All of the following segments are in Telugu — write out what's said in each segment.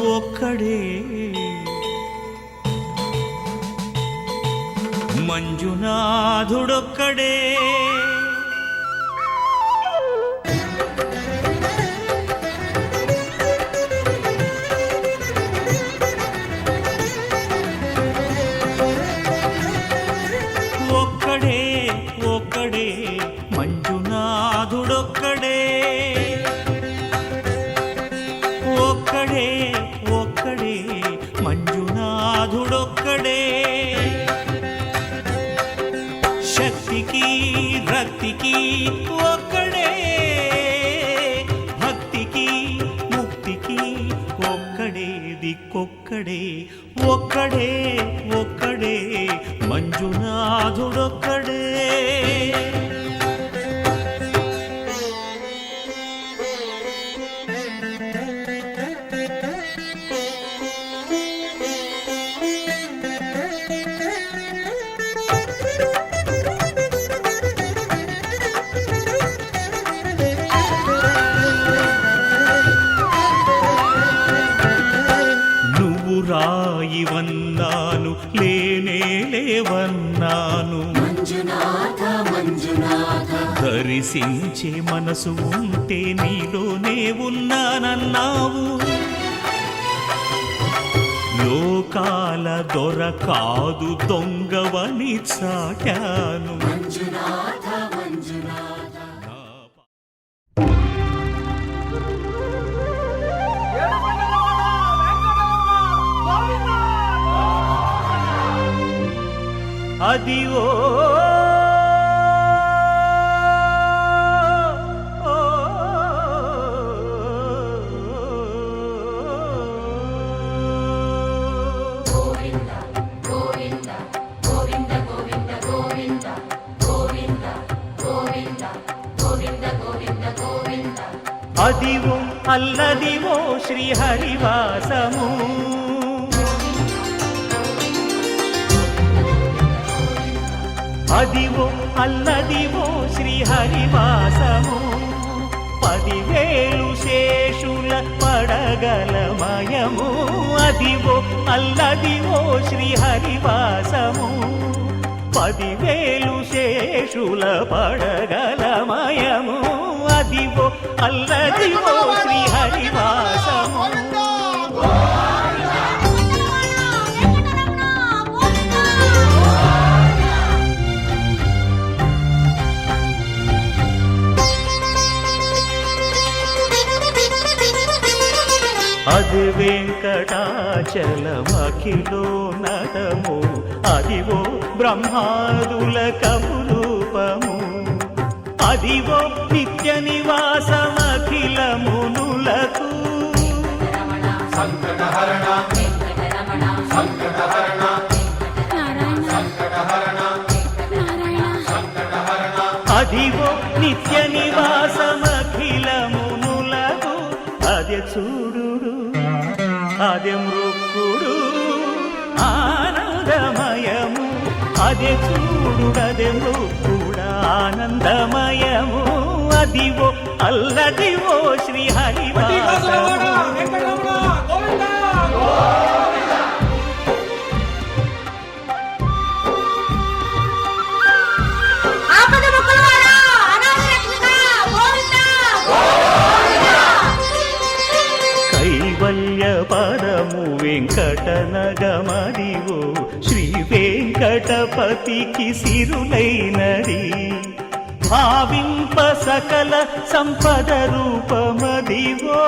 ఒక్కడే మంజునాథుడొక్కడే ఒక్కడే ఒక్కడే మంజునాథుడొక్కడే ఒక్కడే ఒక్కడే మంజునాథుడొక్కడే శక్తికి రక్తికి ఒక్కడే భక్తికి ముక్తికి ఒక్కడే దిక్కొక్కడే ఒక్కడే ఒక్కడే మంజునాథుడొక్కడే రాయివన్నాను లేనే లేవన్నాను మంజునాథ మంజునాథ దర్శించే మనసు ఉంటే నీలోనే ఉన్నానన్నావు లోకాల దొర కాదు దొంగవని చాటాను మంజునాథ మంజునాథ అదివో అదివో అల్లదివో శ్రీహరివాసము అదివో అల్లదివో శ్రీహరివాసము 10,000 శేషుల పడగలమయము అదివో అల్లదివో శ్రీహరివాసము 10,000 శేషుల పడగలమయము అదివో అల్లదివో శ్రీహరివాసము అది వెంకటాచలమఖిలో నటము అదివో బ్రహ్మాదుల కపురూపము అదివో నిత్య నివాసమఖిల మునులకు సంకటహరణ సంకటహరణ అదివో నిత్య నివాసమఖిల మునులకు అదే చూడు అదే మృక్కుడు ఆనందమయము అదే చూడుడదే మృక్కుడు ఆనందమయము అదివో అల్లదివో శ్రీహరివాసము పరము వెంకటనగమదివో శ్రీ వెంకటపతికి సిరులైనది భావింప సకల సంపద రూపమదివో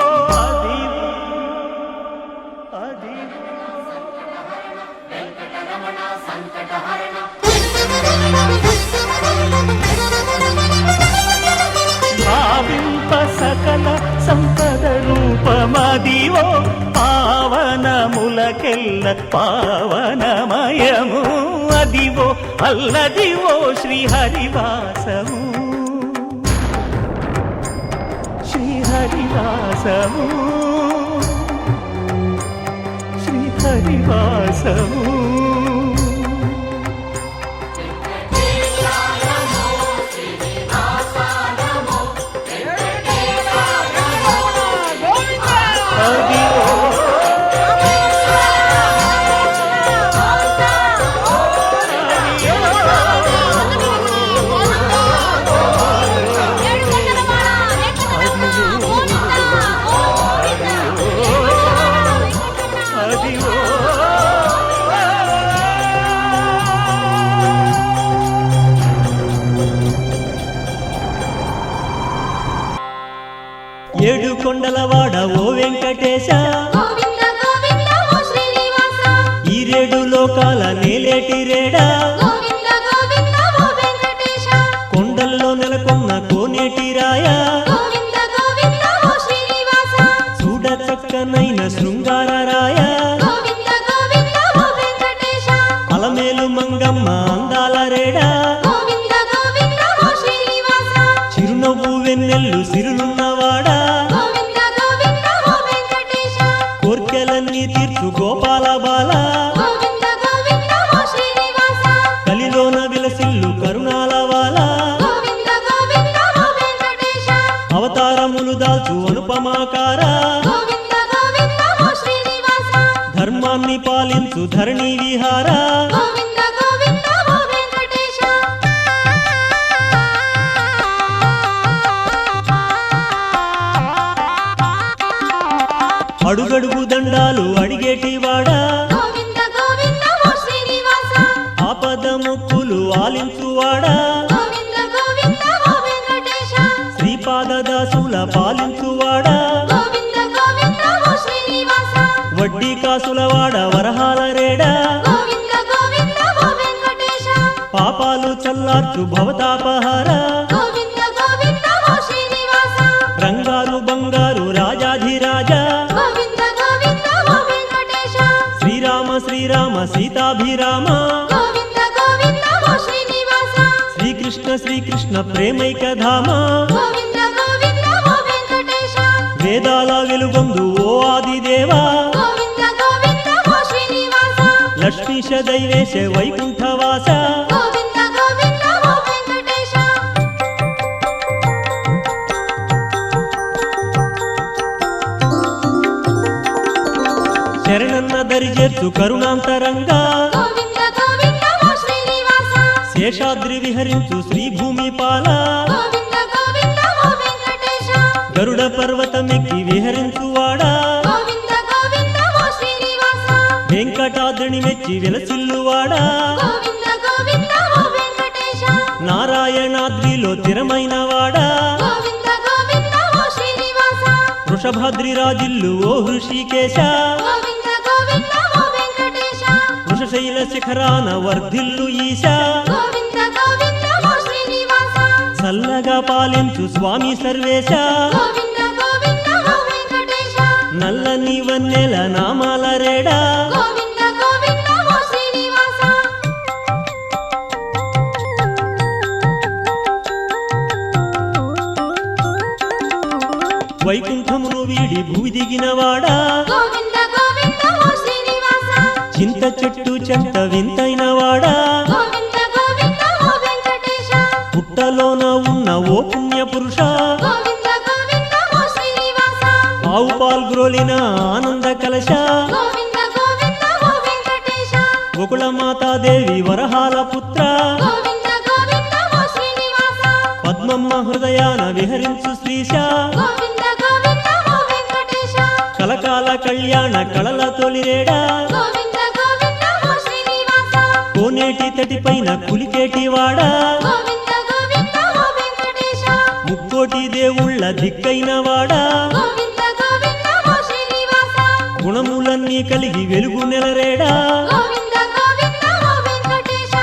భావింప సకల సంపద రూపమదివో పావనములకెల్ల పావనమయము అదివో అల్లదివో శ్రీహరివాసము శ్రీహరివాసము శ్రీహరివాసము అదివో గోవింద గోవింద ఓ శ్రీనివాస ఈ రేడు లోకాల నేలేటి రేడా గోవింద గోవింద ఓ వెంకటేశ కొండల్లో నెలకొన్న కోనేటి రాయా గోవింద గోవింద ఓ శ్రీనివాస చూడ చక్కనైన శృంగార రాయా గోవింద గోవింద ఓ వెంకటేశ అలమేలు మంగమ్మ అందాల రేడా గోవింద గోవింద ఓ శ్రీనివాస చిరునవ్వు వెన్నెల్లు సిరులున్నవాడా గోవింద గోవింద ఓ వెంకటేశ కోర్కెలన్నీ తీర్చు గోపాల బాల గోవింద గోవింద ఓ శ్రీనివాస కలిలోన విలసిల్లు కరుణాల వాల గోవింద గోవింద ఓ వెంకటేశ అవతారములు దాల్చు అనుపమాకార గోవింద గోవింద ఓ శ్రీనివాస ధర్మాన్ని పాలించు ధరణి విహార గోవింద గోవింద ఓ వెంకటేశ అడుగడుగు దండాలు అడిగేటి వాడా గోవింద గోవింద ఓ శ్రీనివాస ఆపద ముక్కులు ఆలించువాడా గోవింద గోవింద ఓ వెంకటేశ శ్రీపాద దాసుల పాలించువాడా గోవింద గోవింద ఓ శ్రీనివాస వడ్డీ కాసులవాడ వరహాల రేడా గోవింద గోవింద ఓ వెంకటేశ పాపాలు చల్లార్చు భవతాపహార గోవింద గోవింద ఓ శ్రీనివాస రంగారు బంగారు రాజాధిరాజా గోవింద గోవింద ఓ వెంకటేశ శ్రీరామ శ్రీరామ సీతాభిరామ గోవింద గోవింద ఓ శ్రీనివాస శ్రీకృష్ణ శ్రీకృష్ణ ప్రేమైక ధామ గోవింద గోవింద ఓ వెంకటేశ వేదాల వెలుగొందు ఓ ఆదిదేవా గోవింద గోవింద ఓ శ్రీనివాస లక్ష్మీశ దైవేశ వైకుంఠవాస గోవింద గోవింద ఓ వెంకటేశ శరణన్న దరిచేర్చు కరుణాంతరంగా గోవింద గోవింద ఓ శ్రీనివాస శేషాద్రి విహరించు శ్రీభూమి పాల గోవింద గోవింద ఓ వెంకటేశ గరుడ పర్వతమెక్కి విహరించువాడా గోవింద గోవింద ఓ శ్రీనివాస వెంకటాద్రిని మెచ్చి విలసిల్లువాడా గోవింద గోవింద ఓ వెంకటేశ నారాయణాద్రిలో స్థిరమైన వాడా గోవింద గోవింద ఓ శ్రీనివాస వృషభాద్రి రాజిల్లు ఓ హృషికేశ గోవింద గోవింద ఓ వెంకటేశ వృషశైల శిఖరాన వర్ధిల్లు ఈశ గోవింద గోవింద ఓ శ్రీనివాస చల్లగా పాలించు స్వామి సర్వేశ గోవింద గోవింద ఓ వెంకటేశ నల్లని వన్నెల నామాల రేడా గోవింద గోవింద ఓ శ్రీనివాస వైకుంఠమును వీడి భూమి దిగినవాడా గోవింద గోవింద ఓ శ్రీనివాస చింత చెట్టు చెంత వింతైన వాడా గోవింద గోవింద ఓ వెంకటేశ పుట్టలోన ఉన్న ఓ పుణ్య పురుష గోవింద గోవింద ఓ శ్రీనివాస ఆవు పాల్గ్రోలిన ఆనంద కలశ గోవింద గోవింద ఓ వెంకటేశ గోకుల మాతాదేవి వరహాల పుత్ర గోవింద గోవింద ఓ శ్రీనివాస పద్మమ్మ హృదయాన విహరించు శ్రీశ గోవింద గోవింద ఓ వెంకటేశ కలకాల కళ్యాణ కళల తొలిరేడా గోవింద గోవింద ఓ శ్రీనివాస కోనేటి తటిపైన కులికేటి వాడా గోవింద గోవింద ఓ వెంకటేశ ముక్కోటి దేవుళ్ళ దిక్కైన వాడా గోవింద గోవింద ఓ శ్రీనివాస గుణములన్నీ కలిగి వెలుగు నెలరేడా గోవింద గోవింద ఓ వెంకటేశ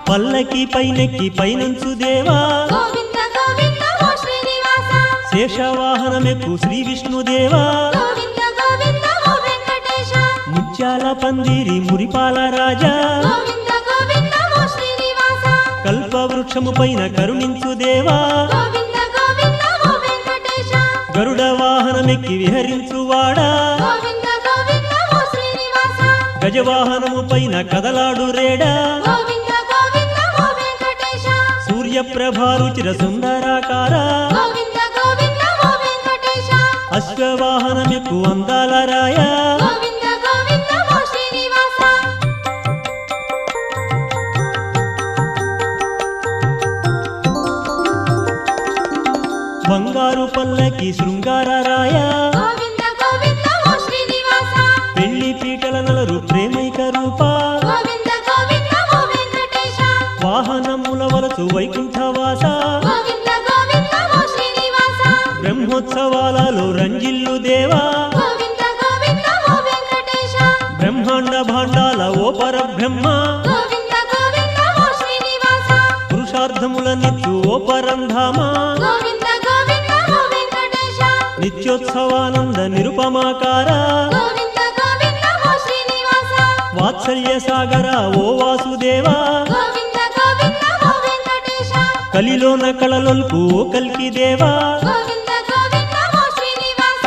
పల్లకి పైనెక్కి పైనంచు దేవా గోవింద గోవింద ఓ శ్రీనివాస శేషవాహనమెక్కు శ్రీ విష్ణుదేవా గోవింద గోవింద ఓ వెంకటేశ ముత్యాల పందిరి మురిపాల రాజా గోవింద గోవింద ఓ శ్రీనివాస కల్పవృక్షము పైన కరుణించు దేవా గోవింద గోవింద ఓ వెంకటేశ గరుడ వాహనమెక్కి విహరించువాడా గోవింద గోవింద ఓ శ్రీనివాస గజవాహనము పైన కదలాడు రేడా గోవింద గోవింద ఓ వెంకటేశ సూర్యప్రభారుచిర సుందరాకార గోవింద గోవింద ఓ వెంకటేశ అశ్వవాహనమెక్కు అందాల రాయ గోవింద గోవింద ఓ శ్రీనివాస బంగారు పల్లకి శృంగార రాయ గోవింద గోవింద ఓ శ్రీనివాస పెళ్లి పీటల నలరు ప్రేమైక రూప గోవింద గోవింద ఓ వెంకటేశ వాహనముల వలసు పాలించు వైకుంఠవాస గోవింద గోవింద ఓ శ్రీనివాస బ్రహ్మోత్సవాలలో రంజిల్లు దేవా గోవింద గోవింద ఓ వెంకటేశ బ్రహ్మాండ భాండాల ఓ పరబ్రహ్మ గోవింద గోవింద ఓ శ్రీనివాస పురుషార్థములనిచ్చు ఓ పరంధామ గోవింద గోవింద ఓ వెంకటేశ నిత్యోత్సవానంద నిరుపమాకార గోవింద గోవింద ఓ శ్రీనివాస వాత్సల్య సాగర ఓ వాసుదేవా గోవింద గోవింద ఓ వెంకటేశ కలిలోన కళలొల్పు ఓ కల్కి దేవా గోవింద గోవింద ఓ శ్రీనివాస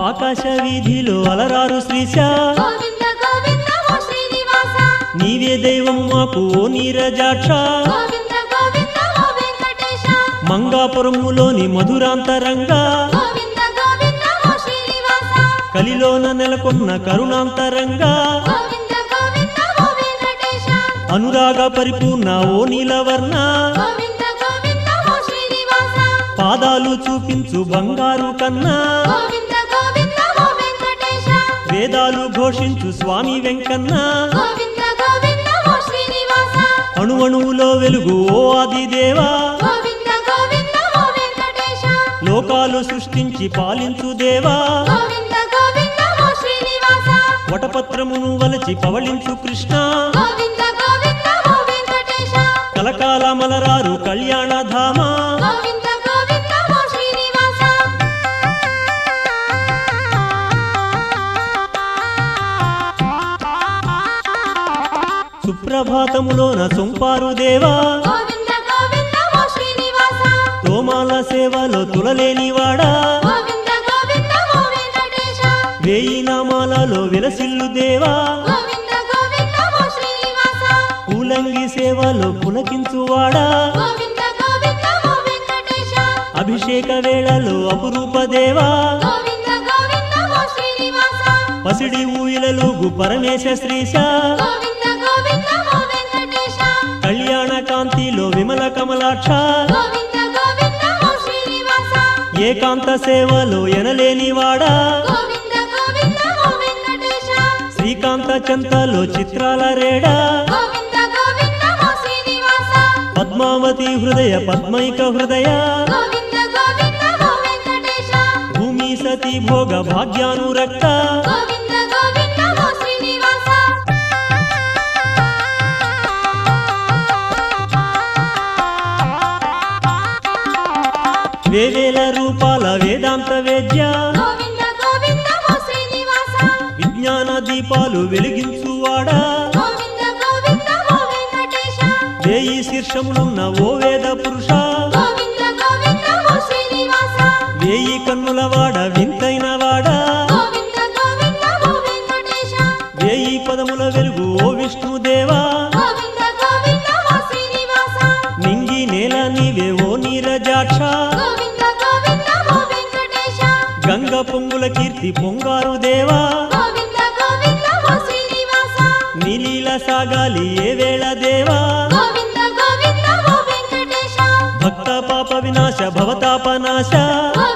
ఆకాశ వీధిలో అలరారు శ్రీశ గోవింద గోవింద ఓ శ్రీనివాస నీవే దైవము మాకు ఓ నీరజాక్ష గోవింద గోవింద ఓ వెంకటేశ మంగాపురములోని మధురాంతరంగా గోవింద గోవింద ఓ శ్రీనివాస కలిలోన నెలకొన్న కరుణాంతరంగా గోవింద గోవింద ఓ వెంకటేశ అనురాగ పరిపూర్ణ ఓ నీలవర్ణ గోవింద గోవింద ఓ శ్రీనివాస పాదాలు చూపించు బంగారు కన్నా గోవింద గోవింద ఓ వెంకటేశ వేదాలు ఘోషించు స్వామి వెంకన్న గోవింద గోవింద ఓ శ్రీనివాస అణువణువులో వెలుగు ఓ ఆదిదేవా గోవింద గోవింద ఓ వెంకటేశ లోకాలు సృష్టించి పాలించు దేవా గోవింద గోవింద ఓ శ్రీనివాస వటపత్రమును వలచి పవళించు కృష్ణ గోవింద గోవింద ఓ వెంకటేశ కలకాల మలరారు కళ్యాణధామ గోవింద గోవింద ఓ శ్రీనివాస సుప్రభాతములోన సొంపారు దేవా గోవింద గోవింద ఓ శ్రీనివాస తోమాల సేవలో తులలేనివాడా గోవింద గోవింద ఓ వెంకటేశ వేయి నామాలలో విలసిల్లు దేవా గోవింద గోవింద ఓ శ్రీనివాస పూలంగి సేవలో పులకించువాడా గోవింద గోవింద ఓ వెంకటేశ అభిషేక వేళలో అపురూప దేవా గోవింద గోవింద ఓ శ్రీనివాస పసిడి ఊయలలుగు పరమేశ శ్రీశ గోవింద గోవింద ఓ వెంకటేశ కళ్యాణ కాంతిలో విమల కమలాక్ష గోవింద గోవింద ఓ శ్రీనివాస ఏకాంత సేవలో ఎనలేనివాడా గోవింద గోవింద ఓ వెంకటేశ శ్రీకాంత చంతలో చిత్రాల రేడా గోవింద గోవింద ఓ శ్రీనివాస పద్మావతి హృదయ పద్మైక హృదయ గోవింద గోవింద ఓ వెంకటేశ భూమి సతీ భోగ భాగ్యానురక్త గోవింద గోవింద ఓ శ్రీనివాస వేవేల రూపాల వేదాంత వేద్య గోవింద గోవింద ఓ శ్రీనివాస విజ్ఞాన దీపాలు వెలిగించువాడా గోవింద గోవింద ఓ వెంకటేశ వేయి శీర్షములున్న ఓ వేద పురుష గోవింద గోవింద ఓ శ్రీనివాస వేయి కన్నుల వాడ వింతైన వాడా గోవింద గోవింద ఓ వెంకటేశ వేయి పదముల వెలుగు ఓ విష్ణుదేవా గోవింద గోవింద ఓ శ్రీనివాస నింగి నేల నీవే ఓ నీరజాక్ష గోవింద గోవింద ఓ వెంకటేశ గంగ పొంగుల కీర్తి పొంగారు దేవా గోవింద గోవింద ఓ శ్రీనివాస నీలీల సాగాలి ఏ వేళ దేవా గోవింద గోవింద ఓ వెంకటేశ భక్త పాప వినాశ భవతాపనాశ గోవింద